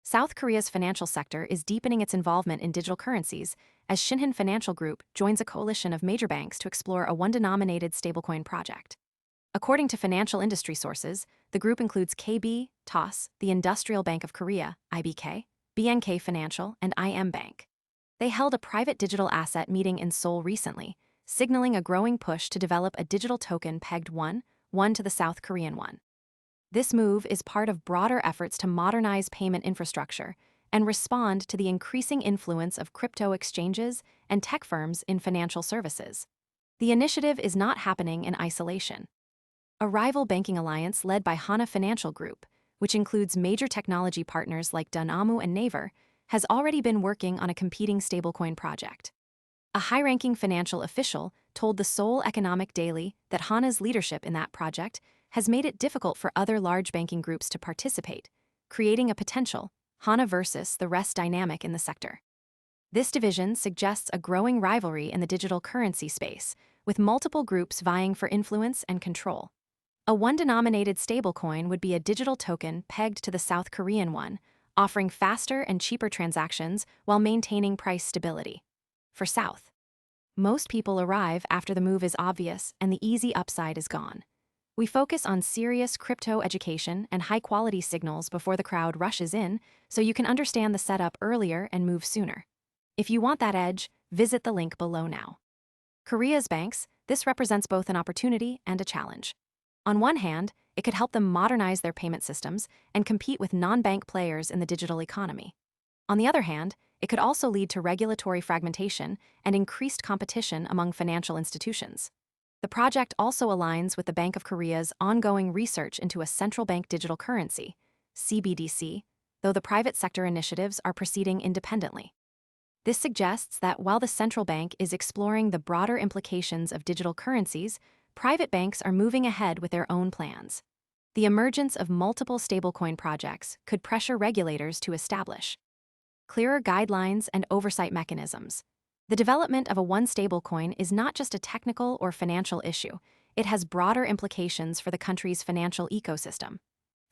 South Korea's financial sector is deepening its involvement in digital currencies as Shinhan Financial Group joins a coalition of major banks to explore a won-denominated stablecoin project. According to financial industry sources, the group includes KB, TOS, the Industrial Bank of Korea, IBK, BNK Financial, and IM Bank. They held a private digital asset meeting in Seoul recently, signaling a growing push to develop a digital token pegged won to the South Korean won. This move is part of broader efforts to modernize payment infrastructure and respond to the increasing influence of crypto exchanges and tech firms in financial services. The initiative is not happening in isolation. A rival banking alliance led by Shinhan Financial Group, which includes major technology partners like Dunamu and Naver, has already been working on a competing stablecoin project. A high-ranking financial official told the Seoul Economic Daily that Hana's leadership in that project has made it difficult for other large banking groups to participate, creating a potential Hana versus the rest dynamic in the sector. This division suggests a growing rivalry in the digital currency space, with multiple groups vying for influence and control. A won-denominated stablecoin would be a digital token pegged to the South Korean won, offering faster and cheaper transactions while maintaining price stability. For South, most people arrive after the move is obvious and the easy upside is gone. We focus on serious crypto education and high-quality signals before the crowd rushes in, so you can understand the setup earlier and move sooner. If you want that edge, visit the link below now. Korea's banks, this represents both an opportunity and a challenge. On one hand, it could help them modernize their payment systems and compete with non-bank players in the digital economy. On the other hand, it could also lead to regulatory fragmentation and increased competition among financial institutions. The project also aligns with the Bank of Korea's ongoing research into a central bank digital currency, CBDC, though the private sector initiatives are proceeding independently. This suggests that while the central bank is exploring the broader implications of digital currencies, private banks are moving ahead with their own plans. The emergence of multiple stablecoin projects could pressure regulators to establish clearer guidelines and oversight mechanisms. The development of a won stablecoin is not just a technical or financial issue, it has broader implications for the country's financial ecosystem.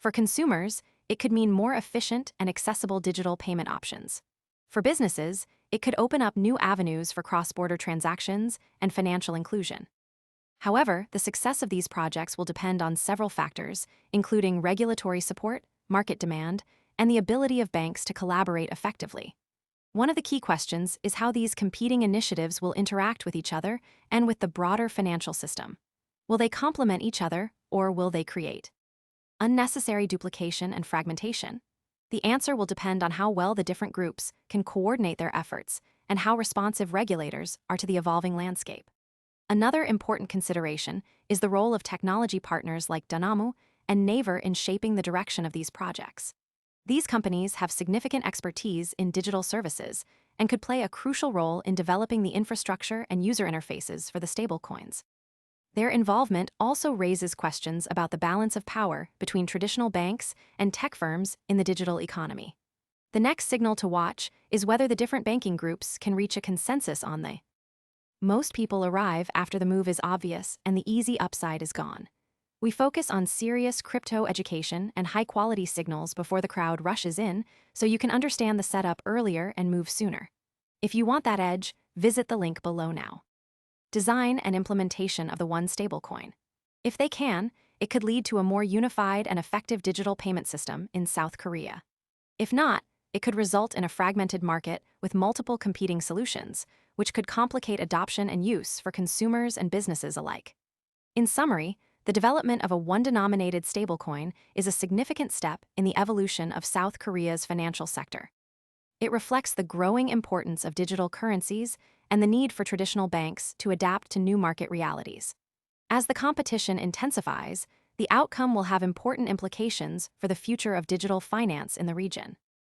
For consumers, it could mean more efficient and accessible digital payment options. For businesses, it could open up new avenues for cross-border transactions and financial inclusion. However, the success of these projects will depend on several factors, including regulatory support, market demand, and the ability of banks to collaborate effectively. One of the key questions is how these competing initiatives will interact with each other and with the broader financial system. Will they complement each other, or will they create unnecessary duplication and fragmentation? The answer will depend on how well the different groups can coordinate their efforts and how responsive regulators are to the evolving landscape. Another important consideration is the role of technology partners like Dunamu and Naver in shaping the direction of these projects. These companies have significant expertise in digital services and could play a crucial role in developing the infrastructure and user interfaces for the stablecoins. Their involvement also raises questions about the balance of power between traditional banks and tech firms in the digital economy. The next signal to watch is whether the different banking groups can reach a consensus on the most people arrive after the move is obvious and the easy upside is gone. We focus on serious crypto education and high-quality signals before the crowd rushes in, so you can understand the setup earlier and move sooner. If you want that edge, visit the link below now. Design and implementation of the won stablecoin. If they can, it could lead to a more unified and effective digital payment system in South Korea. If not, it could result in a fragmented market with multiple competing solutions, which could complicate adoption and use for consumers and businesses alike. In summary, the development of a won-denominated stablecoin is a significant step in the evolution of South Korea's financial sector. It reflects the growing importance of digital currencies and the need for traditional banks to adapt to new market realities. As the competition intensifies, the outcome will have important implications for the future of digital finance in the region.